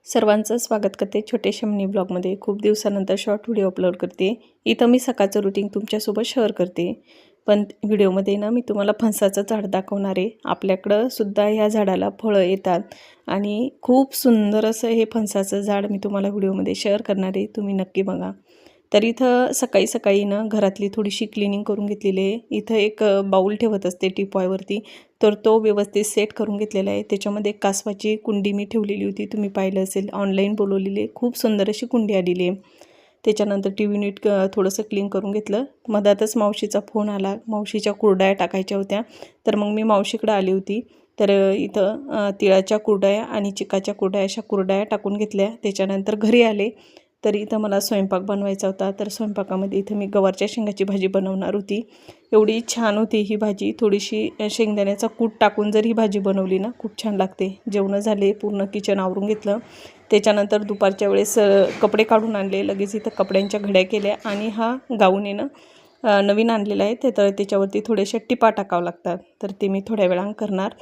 सर्वांचं स्वागत करते छोट्याशा मिनी ब्लॉगमध्ये। खूप दिवसानंतर शॉर्ट व्हिडिओ अपलोड करते। इथं मी सकाळचं रुटीन तुमच्यासोबत शेअर करते। पण व्हिडिओमध्ये ना मी तुम्हाला फणसाचं झाड दाखवणार आहे। आपल्याकडं सुद्धा ह्या झाडाला फळं येतात आणि खूप सुंदर असं हे फणसाचं झाड मी तुम्हाला व्हिडिओमध्ये शेअर करणार आहे, तुम्ही नक्की बघा। तर इथं सकाळी सकाळी ना घरातली थोडीशी क्लिनिंग करून घेतलेली आहे। इथं एक बाउल ठेवत असते टीपॉयवरती, तर तो व्यवस्थित सेट करून घेतलेला आहे। त्याच्यामध्ये कासवाची कुंडी मी ठेवलेली होती, तुम्ही पाहिलं असेल, ऑनलाईन बोलवलेली आहे। खूप सुंदर अशी कुंडी आलेली आहे। त्याच्यानंतर टीव्ही नीट थोडंसं क्लीन करून घेतलं। मधातच मावशीचा फोन आला, मावशीच्या कुरडया टाकायच्या होत्या, तर मग मी मावशीकडे आली होती। तर इथं तिळाच्या कुरडया आणि चिकाच्या कुरडया अशा कुरडया टाकून घेतल्या। त्याच्यानंतर घरी आले, तर इथं मला स्वयंपाक बनवायचा होता। तर स्वयंपाकामध्ये इथं मी गवारच्या शेंगाची भाजी बनवणार होती। एवढी छान होती ही भाजी, थोडीशी शेंगदाण्याचा कूट टाकून जर ही भाजी बनवली ना खूप छान लागते। जेवण झाले, पूर्ण किचन आवरून घेतलं। त्याच्यानंतर दुपारच्या वेळेस कपडे काढून आणले, लगेच इथं कपड्यांच्या घड्या केल्या आणि हा गाऊन आहे ना नवीन आणलेला आहे, तर त्याच्यावरती थोडेसे टिपा टाकावं लागतात, तर ते मी थोड्या वेळानं करणार।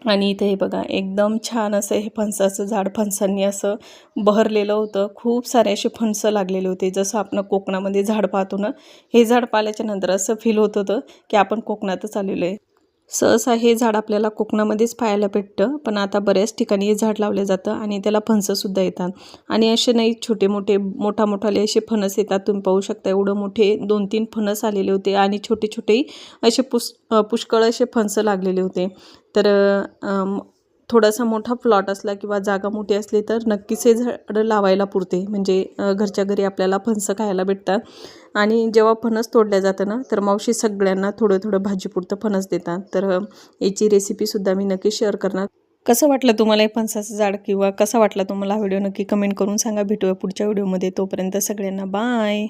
आणि इथे हे बघा, एकदम छान असं हे फणसाचं झाड फणसांनी असं बहरलेलं होतं। खूप सारे असे फणसं लागलेले होते, जसं आपण कोकणामध्ये झाड पाहतो ना, हे झाड पाहिल्याच्या नंतर असं फील होत होतं की आपण कोकणातच आलेलो आहे। सहसा हे झाड आपल्याला कोकणामध्येच पाहायला भेटतं, पण आता बऱ्याच ठिकाणी हे झाड लावलं जातं आणि त्याला फणसंसुद्धा येतात। आणि असे नाही, छोटे मोठे मोठाले असे फणस येतात, तुम्ही पाहू शकता। एवढं मोठे 2-3 फणस आलेले होते आणि छोटे छोटेही असे पुष्कळ असे फणसं लागलेले होते। तर थोडासा मोठा प्लॉट असला किंवा जागा मोठी असली तर नक्कीच हे झाडं लावायला पुरते, म्हणजे घरच्या घरी आपल्याला फणसं खायला भेटतात। आणि जेव्हा फणस तोडल्या जातं ना, तर मावशी सगळ्यांना थोडं थोडं भाजीपुरतं फणस देतात। तर याची रेसिपीसुद्धा मी नक्की शेअर करणार। कसं वाटलं तुम्हाला हे फणसाचं झाड, किंवा कसा वाटला तुम्हाला हा व्हिडिओ, नक्की कमेंट करून सांगा। भेटूया पुढच्या व्हिडिओमध्ये, तोपर्यंत सगळ्यांना बाय।